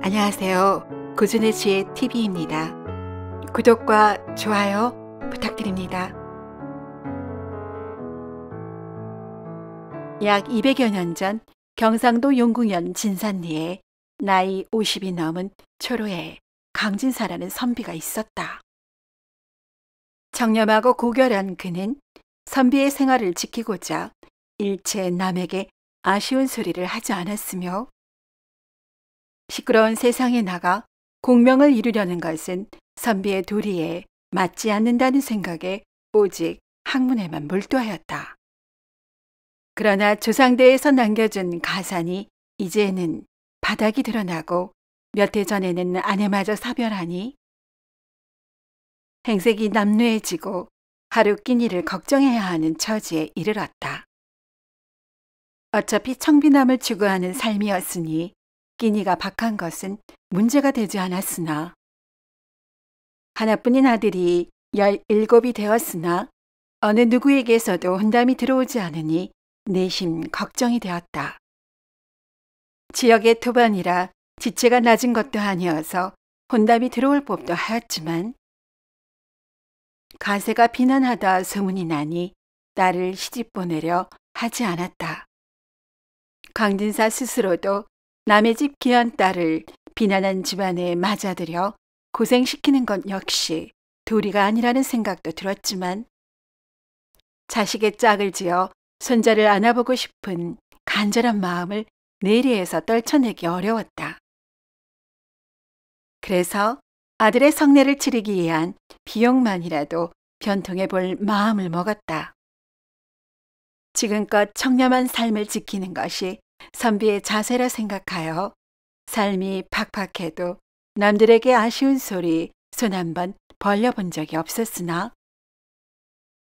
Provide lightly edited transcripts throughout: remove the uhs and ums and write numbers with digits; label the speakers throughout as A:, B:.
A: 안녕하세요. 고전의 지혜 TV입니다. 구독과 좋아요 부탁드립니다. 약 200여 년 전 경상도 용궁현 진산리에 나이 50이 넘은 초로에 강진사라는 선비가 있었다. 청렴하고 고결한 그는 선비의 생활을 지키고자 일체 남에게 아쉬운 소리를 하지 않았으며 시끄러운 세상에 나가 공명을 이루려는 것은 선비의 도리에 맞지 않는다는 생각에 오직 학문에만 몰두하였다. 그러나 조상대에서 남겨준 가산이 이제는 바닥이 드러나고 몇 해 전에는 아내마저 사별하니 행색이 남루해지고 하루 끼니를 걱정해야 하는 처지에 이르렀다. 어차피 청비남을 추구하는 삶이었으니 끼니가 박한 것은 문제가 되지 않았으나 하나뿐인 아들이 17이 되었으나 어느 누구에게서도 혼담이 들어오지 않으니 내심 걱정이 되었다. 지역의 토반이라 지체가 낮은 것도 아니어서 혼담이 들어올 법도 하였지만 가세가 비난하다 소문이 나니 딸을 시집 보내려 하지 않았다. 강진사 스스로도 남의 집 귀한 딸을 비난한 집안에 맞아들여 고생시키는 것 역시 도리가 아니라는 생각도 들었지만 자식의 짝을 지어 손자를 안아보고 싶은 간절한 마음을 내리에서 떨쳐내기 어려웠다. 그래서 아들의 성례를 치르기 위한 비용만이라도 변통해 볼 마음을 먹었다. 지금껏 청렴한 삶을 지키는 것이 선비의 자세라 생각하여 삶이 팍팍해도 남들에게 아쉬운 소리 손 한번 벌려본 적이 없었으나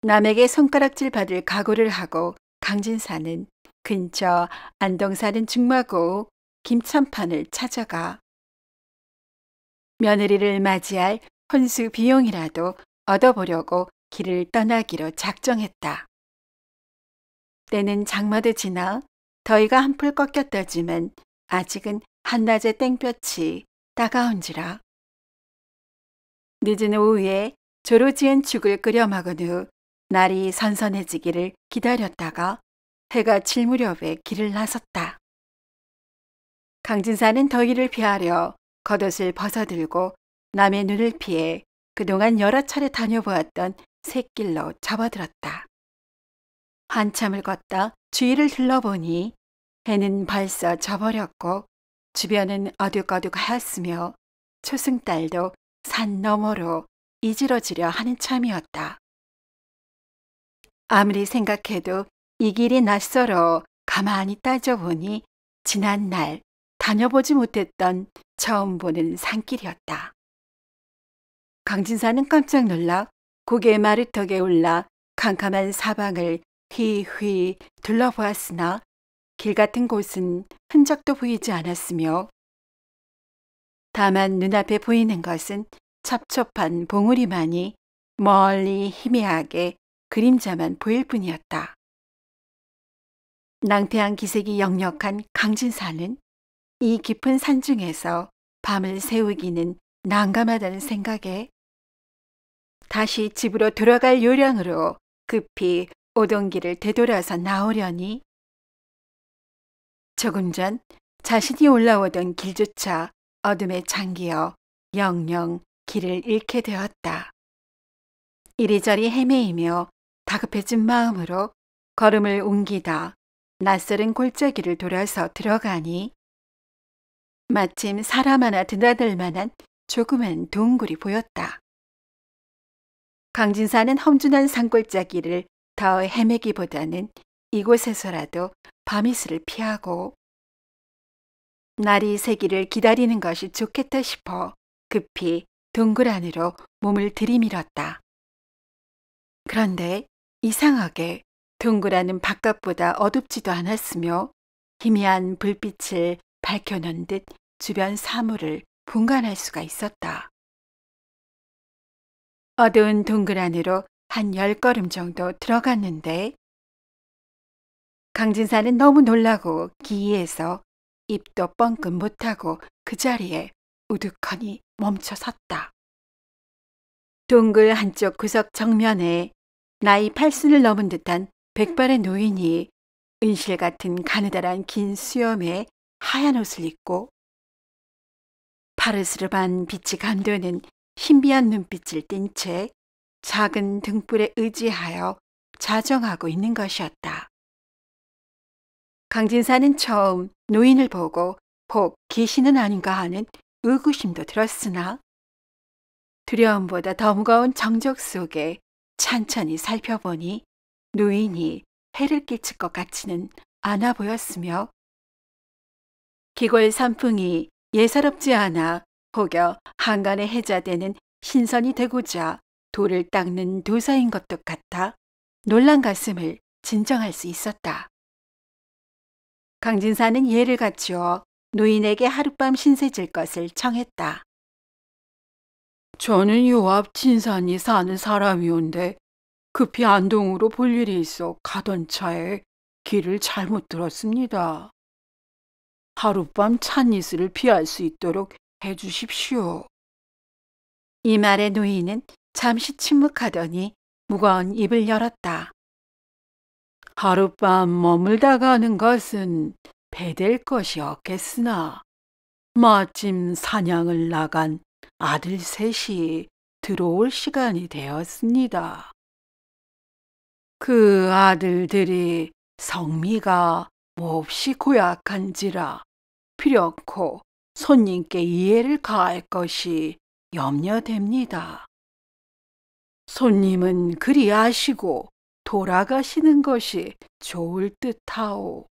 A: 남에게 손가락질 받을 각오를 하고 강진사는 근처 안동 사는 중마고 김천판을 찾아가 며느리를 맞이할 혼수 비용이라도 얻어보려고 길을 떠나기로 작정했다. 때는 장마도 지나 더위가 한풀 꺾였다지만 아직은 한낮의 땡볕이 따가운지라 늦은 오후에 조로 지은 죽을 끓여 먹은 후 날이 선선해지기를 기다렸다가 해가 질 무렵에 길을 나섰다. 강진사는 더위를 피하려 겉옷을 벗어들고 남의 눈을 피해 그동안 여러 차례 다녀보았던 샛길로 접어들었다. 한참을 걷다 주위를 둘러보니 해는 벌써 져버렸고 주변은 어둑어둑하였으며 초승달도 산 너머로 이지러지려 하는 참이었다. 아무리 생각해도 이 길이 낯설어 가만히 따져보니 지난날 다녀보지 못했던 처음 보는 산길이었다. 강진사는 깜짝 놀라 고개 마루턱에 올라 캄캄한 사방을 휘휘 둘러보았으나 길 같은 곳은 흔적도 보이지 않았으며 다만 눈앞에 보이는 것은 첩첩한 봉우리만이 멀리 희미하게 그림자만 보일 뿐이었다. 낭패한 기색이 역력한 강진사는 이 깊은 산중에서 밤을 새우기는 난감하다는 생각에 다시 집으로 돌아갈 요량으로 급히 오동길을 되돌아서 나오려니 조금 전 자신이 올라오던 길조차 어둠에 잠기어 영영 길을 잃게 되었다. 이리저리 헤매이며 다급해진 마음으로 걸음을 옮기다 낯설은 골짜기를 돌아서 들어가니 마침 사람 하나 드나들 만한 조그만 동굴이 보였다. 강진사는 험준한 산골짜기를 더 헤매기보다는 이곳에서라도 밤이슬을 피하고 날이 새기를 기다리는 것이 좋겠다 싶어 급히 동굴 안으로 몸을 들이밀었다. 그런데 이상하게 동굴 안은 바깥보다 어둡지도 않았으며 희미한 불빛을 밝혀놓은 듯 주변 사물을 분간할 수가 있었다. 어두운 동굴 안으로 한 10걸음 정도 들어갔는데 강진사는 너무 놀라고 기이해서 입도 뻥끗 못하고 그 자리에 우두커니 멈춰 섰다. 동굴 한쪽 구석 정면에 나이 80을 넘은 듯한 백발의 노인이 은실 같은 가느다란 긴 수염에 하얀 옷을 입고 파르스름한 빛이 감도는 신비한 눈빛을 띤 채 작은 등불에 의지하여 자정하고 있는 것이었다. 강진사는 처음 노인을 보고 혹 귀신은 아닌가 하는 의구심도 들었으나 두려움보다 더 무거운 정적 속에 찬찬히 살펴보니 노인이 해를 끼칠 것 같지는 않아 보였으며 기골 선풍이 예사롭지 않아 혹여 한간에 해자되는 신선이 되고자 돌을 닦는 도사인 것도 같아 놀란 가슴을 진정할 수 있었다. 강진사는 예를 갖추어 노인에게 하룻밤 신세질 것을 청했다. 저는 요 앞 진산이 사는 사람이온데 급히 안동으로 볼 일이 있어 가던 차에 길을 잘못 들었습니다. 하룻밤 찬이슬을 피할 수 있도록 해주십시오. 이 말에 노인은 잠시 침묵하더니 무거운 입을 열었다. 하룻밤 머물다 가는 것은 배될 것이 없겠으나 마침 사냥을 나간 아들 셋이 들어올 시간이 되었습니다. 그 아들들이 성미가 몹시 고약한지라 필요코 손님께 이해를 가할 것이 염려됩니다. 손님은 그리 아시고 돌아가시는 것이 좋을 듯하오.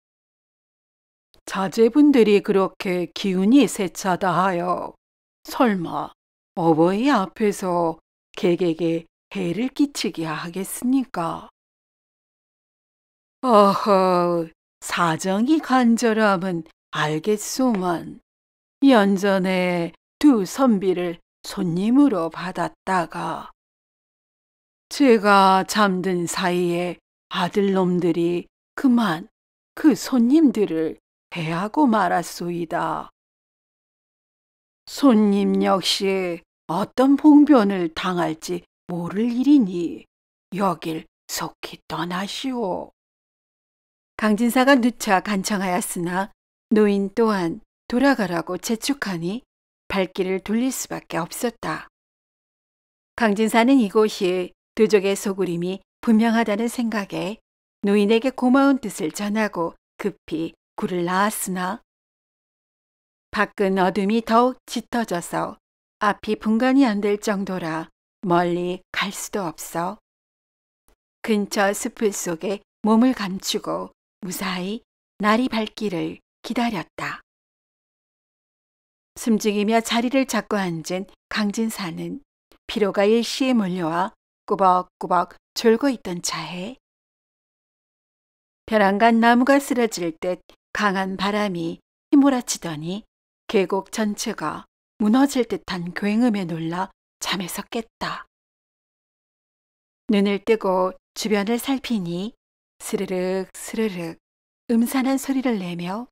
A: 자제분들이 그렇게 기운이 세차다 하여 설마 어버이 앞에서 객에게 해를 끼치게 하겠습니까? 어허, 사정이 간절함은 알겠소만 연전에 두 선비를 손님으로 받았다가 제가 잠든 사이에 아들놈들이 그만 그 손님들을 해하고 말았소이다. 손님 역시 어떤 봉변을 당할지 모를 일이니 여길 속히 떠나시오. 강진사가 누차 간청하였으나 노인 또한 돌아가라고 재촉하니 발길을 돌릴 수밖에 없었다. 강진사는 이곳이 두족의 소굴임이 분명하다는 생각에 노인에게 고마운 뜻을 전하고 급히 굴을 나왔으나 밖은 어둠이 더욱 짙어져서 앞이 분간이 안 될 정도라 멀리 갈 수도 없어 근처 숲을 속에 몸을 감추고 무사히 날이 밝기를 기다렸다. 숨죽이며 자리를 잡고 앉은 강진사는 피로가 일시에 몰려와 꾸벅꾸벅 졸고 있던 차에 벼랑간 나무가 쓰러질 듯 강한 바람이 휘몰아치더니 계곡 전체가 무너질 듯한 굉음에 놀라 잠에서 깼다. 눈을 뜨고 주변을 살피니 스르륵 스르륵 음산한 소리를 내며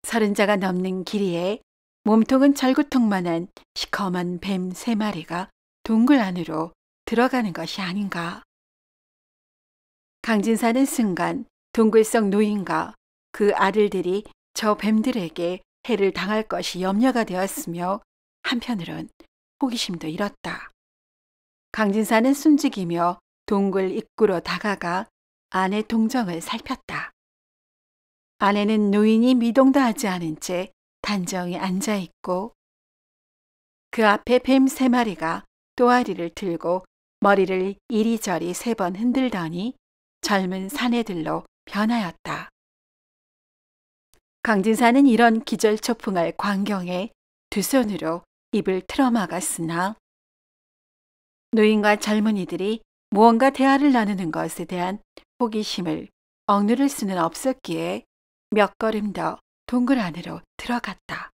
A: 30자가 넘는 길이에 몸통은 절구통만한 시커먼 뱀 3마리가 동굴 안으로 들어가는 것이 아닌가. 강진사는 순간 동굴 속 노인과 그 아들들이 저 뱀들에게 해를 당할 것이 염려가 되었으며 한편으론 호기심도 일었다. 강진사는 숨죽이며 동굴 입구로 다가가 안의 동정을 살폈다. 안에는 노인이 미동도 하지 않은 채 단정히 앉아있고 그 앞에 뱀 3마리가 또아리를 들고 머리를 이리저리 3번 흔들더니 젊은 사내들로 변하였다. 강진사는 이런 기절초풍할 광경에 두 손으로 입을 틀어막았으나 노인과 젊은이들이 무언가 대화를 나누는 것에 대한 호기심을 억누를 수는 없었기에 몇 걸음 더 동굴 안으로 들어갔다.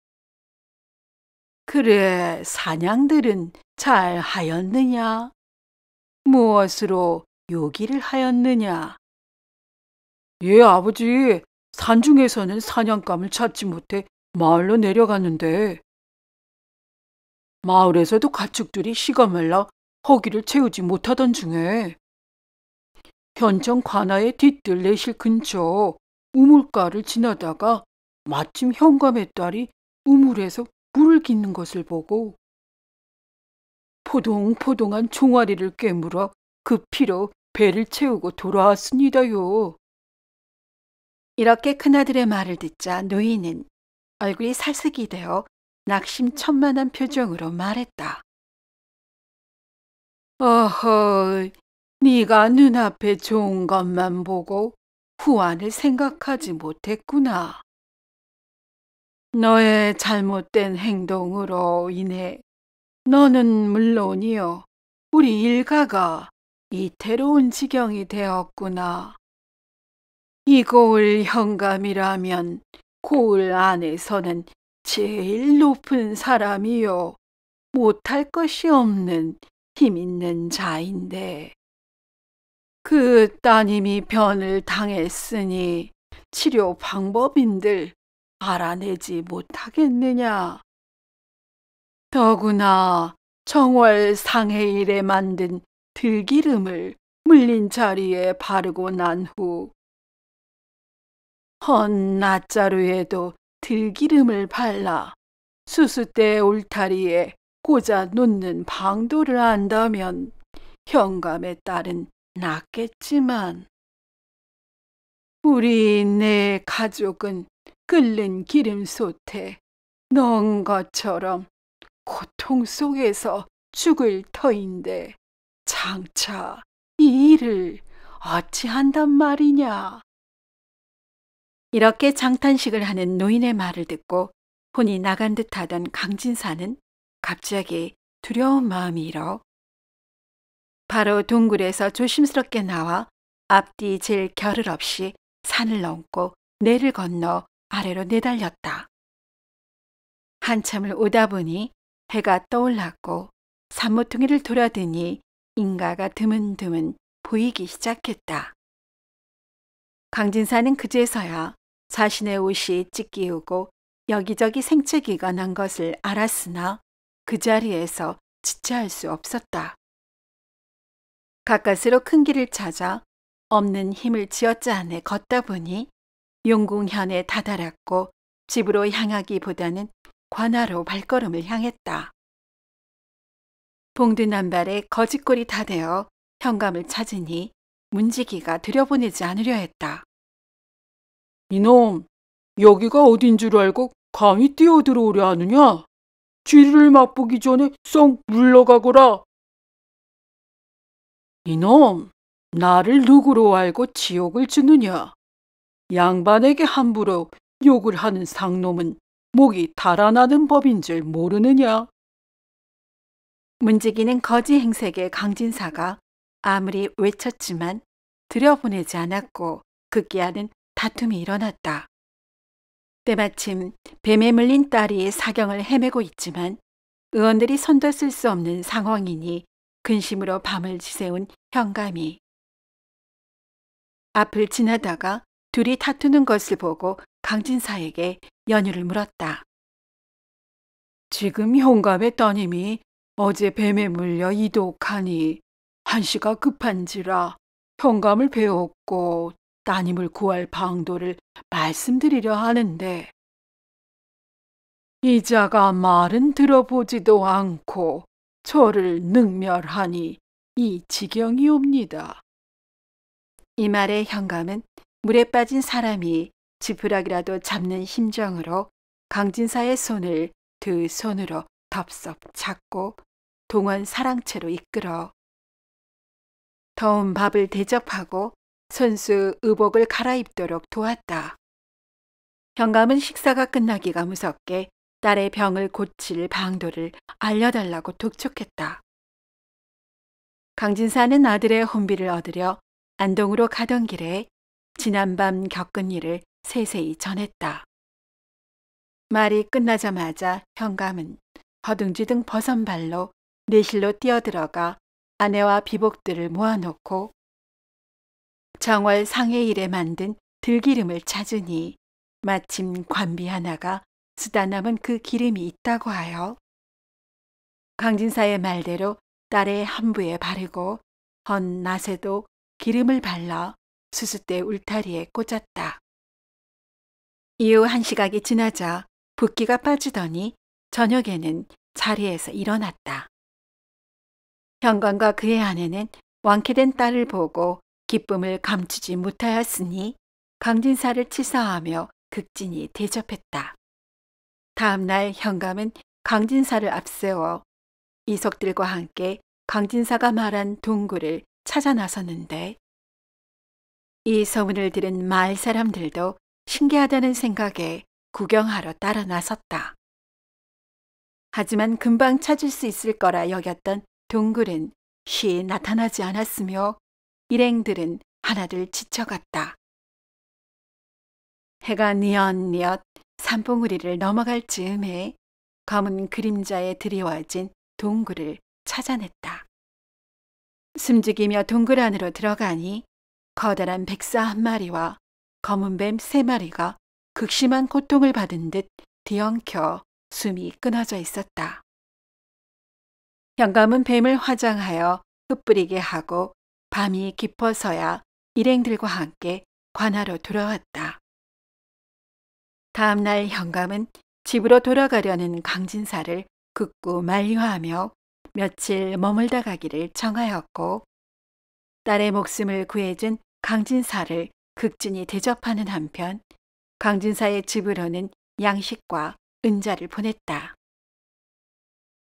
A: 그래, 사냥들은 잘 하였느냐? 무엇으로 요기를 하였느냐? 예, 아버지.
B: 산중에서는 사냥감을 찾지 못해 마을로 내려갔는데 마을에서도 가축들이 씨가 말라 허기를 채우지 못하던 중에 현청 관아의 뒤뜰 내실 근처 우물가를 지나다가 마침 현감의 딸이 우물에서 물을 깃는 것을 보고 포동포동한 종아리를 깨물어 그 피로 배를 채우고 돌아왔습니다요.
A: 이렇게 큰아들의 말을 듣자 노인은 얼굴이 살색이 되어 낙심천만한 표정으로 말했다. 어허, 네가 눈앞에 좋은 것만 보고 후환을 생각하지 못했구나. 너의 잘못된 행동으로 인해 너는 물론이요, 우리 일가가 이태로운 지경이 되었구나. 이 고을 현감이라면 고을 안에서는 제일 높은 사람이요, 못할 것이 없는 힘 있는 자인데 그 따님이 변을 당했으니 치료 방법인들 알아내지 못하겠느냐. 더구나 정월 상해일에 만든 들기름을 물린 자리에 바르고 난 후 헌 낫자루에도 들기름을 발라 수수대 울타리에 꽂아 놓는 방도를 안다면 현감의 딸은 낫겠지만 우리 내 가족은 끓는 기름솥에 넣은 것처럼 고통 속에서 죽을 터인데 장차 이 일을 어찌한단 말이냐. 이렇게 장탄식을 하는 노인의 말을 듣고 혼이 나간 듯하던 강진사는 갑자기 두려운 마음이 일어 바로 동굴에서 조심스럽게 나와 앞뒤 질 겨를 없이 산을 넘고 내를 건너 아래로 내달렸다. 한참을 오다 보니 해가 떠올랐고 산모퉁이를 돌아드니 인가가 드문드문 보이기 시작했다. 강진사는 그제서야 자신의 옷이 찢기우고 여기저기 생채기가 난 것을 알았으나 그 자리에서 지체할 수 없었다. 가까스로 큰 길을 찾아 없는 힘을 쥐어짜내 걷다 보니 용궁현에 다다랐고 집으로 향하기보다는 관아로 발걸음을 향했다. 봉두남발에 거짓골이 다 되어 현감을 찾으니 문지기가 들여보내지 않으려 했다.
B: 이놈, 여기가 어딘 줄 알고 감히 뛰어들어오려 하느냐? 쥐를 맛보기 전에 썩 물러가거라. 이놈, 나를 누구로 알고 지옥을 주느냐? 양반에게 함부로 욕을 하는 상놈은 목이 달아나는 법인 줄 모르느냐?
A: 문지기는 거지 행색의 강진사가 아무리 외쳤지만 들여보내지 않았고 급기야는 다툼이 일어났다. 때마침 뱀에 물린 딸이 사경을 헤매고 있지만 의원들이 손도 쓸 수 없는 상황이니 근심으로 밤을 지새운 현감이 앞을 지나다가 둘이 다투는 것을 보고 강진사에게 연유를 물었다.
B: 지금 현감의 따님이 어제 뱀에 물려 이독하니 한시가 급한지라 현감을 배웠고 따님을 구할 방도를 말씀드리려 하는데 이자가 말은 들어보지도 않고 저를 능멸하니 이 지경이옵니다.
A: 이 말에 현감은 물에 빠진 사람이 지푸라기라도 잡는 심정으로 강진사의 손을 두 손으로 덥석 잡고 동원 사랑채로 이끌어 더운 밥을 대접하고 손수 의복을 갈아입도록 도왔다. 현감은 식사가 끝나기가 무섭게 딸의 병을 고칠 방도를 알려달라고 독촉했다. 강진사는 아들의 혼비를 얻으려 안동으로 가던 길에 지난밤 겪은 일을 세세히 전했다. 말이 끝나자마자 현감은 허둥지둥 벗은 발로 내실로 뛰어들어가 아내와 비복들을 모아놓고 정월 상해일에 만든 들기름을 찾으니 마침 관비 하나가 쓰다 남은 그 기름이 있다고 하여 강진사의 말대로 딸의 한부에 바르고 헌 낫에도 기름을 발라 수숫대 울타리에 꽂았다. 이후 1시각이 지나자 붓기가 빠지더니 저녁에는 자리에서 일어났다. 현관과 그의 아내는 완쾌된 딸을 보고 기쁨을 감추지 못하였으니 강진사를 치사하며 극진히 대접했다. 다음 날 현감은 강진사를 앞세워 이속들과 함께 강진사가 말한 동굴을 찾아 나섰는데 이 소문을 들은 마을 사람들도 신기하다는 생각에 구경하러 따라 나섰다. 하지만 금방 찾을 수 있을 거라 여겼던 동굴은 쉬 나타나지 않았으며 일행들은 하나둘 지쳐갔다. 해가 뉘엿뉘엿 산봉우리를 넘어갈 즈음에 검은 그림자에 드리워진 동굴을 찾아냈다. 숨죽이며 동굴 안으로 들어가니 커다란 백사 1마리와 검은 뱀 3마리가 극심한 고통을 받은 듯 뒤엉켜 숨이 끊어져 있었다. 현감은 뱀을 화장하여 흩뿌리게 하고 밤이 깊어서야 일행들과 함께 관하로 돌아왔다. 다음 날 현감은 집으로 돌아가려는 강진사를 극구 만류하며 며칠 머물다 가기를 청하였고 딸의 목숨을 구해준 강진사를 극진히 대접하는 한편 강진사의 집으로는 양식과 은자를 보냈다.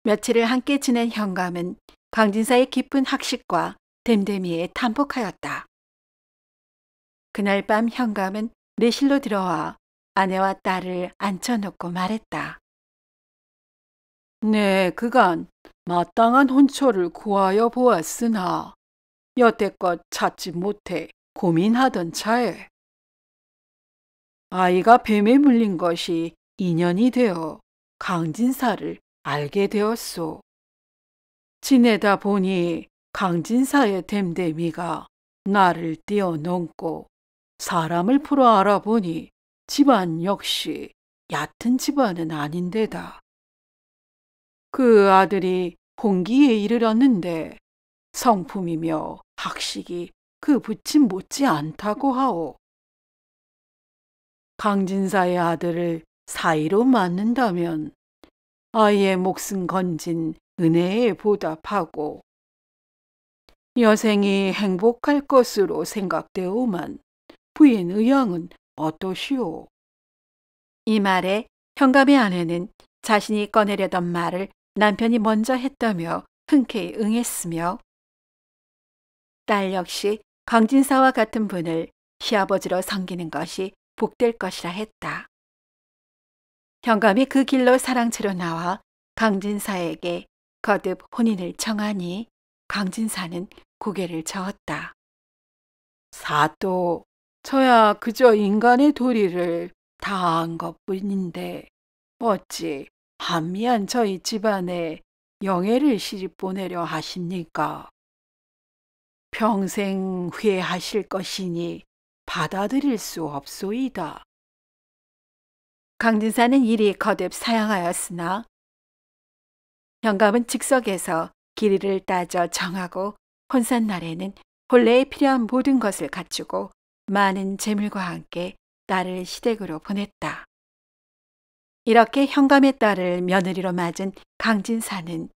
A: 며칠을 함께 지낸 현감은 강진사의 깊은 학식과 댐댐이에 탐복하였다. 그날 밤 현감은 내실로 들어와 아내와 딸을 앉혀놓고 말했다.
B: 네, 그간 마땅한 혼처를 구하여 보았으나 여태껏 찾지 못해 고민하던 차에 아이가 뱀에 물린 것이 인연이 되어 강진사를 알게 되었소. 지내다 보니 강진사의 댐댐이가 나를 뛰어넘고 사람을 풀어 알아보니 집안 역시 얕은 집안은 아닌데다. 그 아들이 홍기에 이르렀는데 성품이며 학식이 그 부친 못지 않다고 하오. 강진사의 아들을 사이로 맞는다면 아이의 목숨 건진 은혜에 보답하고 여생이 행복할 것으로 생각되오만 부인 의향은 어떠시오?
A: 이 말에 현감의 아내는 자신이 꺼내려던 말을 남편이 먼저 했다며 흔쾌히 응했으며 딸 역시 강진사와 같은 분을 시아버지로 섬기는 것이 복될 것이라 했다. 현감이 그 길로 사랑채로 나와 강진사에게 거듭 혼인을 청하니 강진사는 고개를 저었다.
B: 사또, 저야 그저 인간의 도리를 다한 것뿐인데 어찌 한미한 저희 집안에 영예를 시집 보내려 하십니까? 평생 후회하실 것이니 받아들일 수 없소이다.
A: 강진사는 이리 거듭 사양하였으나 현감은 즉석에서 길이를 따져 정하고 혼산날에는 본래에 필요한 모든 것을 갖추고 많은 재물과 함께 딸을 시댁으로 보냈다. 이렇게 현감의 딸을 며느리로 맞은 강진사는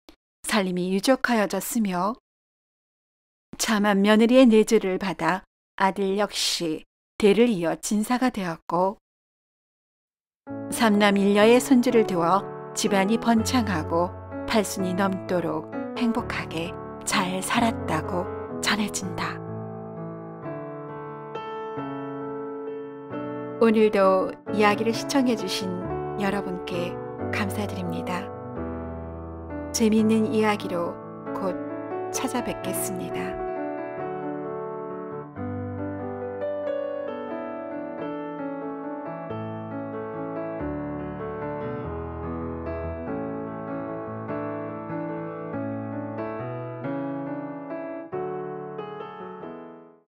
A: 살림이 유족하여졌으며 참한 며느리의 내조를 받아 아들 역시 대를 이어 진사가 되었고 3남 1녀의 손주를 두어 집안이 번창하고 8순이 넘도록 행복하게 잘 살았다고 전해진다. 오늘도 이야기를 시청해 주신 여러분께 감사드립니다. 재미있는 이야기로 곧 찾아뵙겠습니다.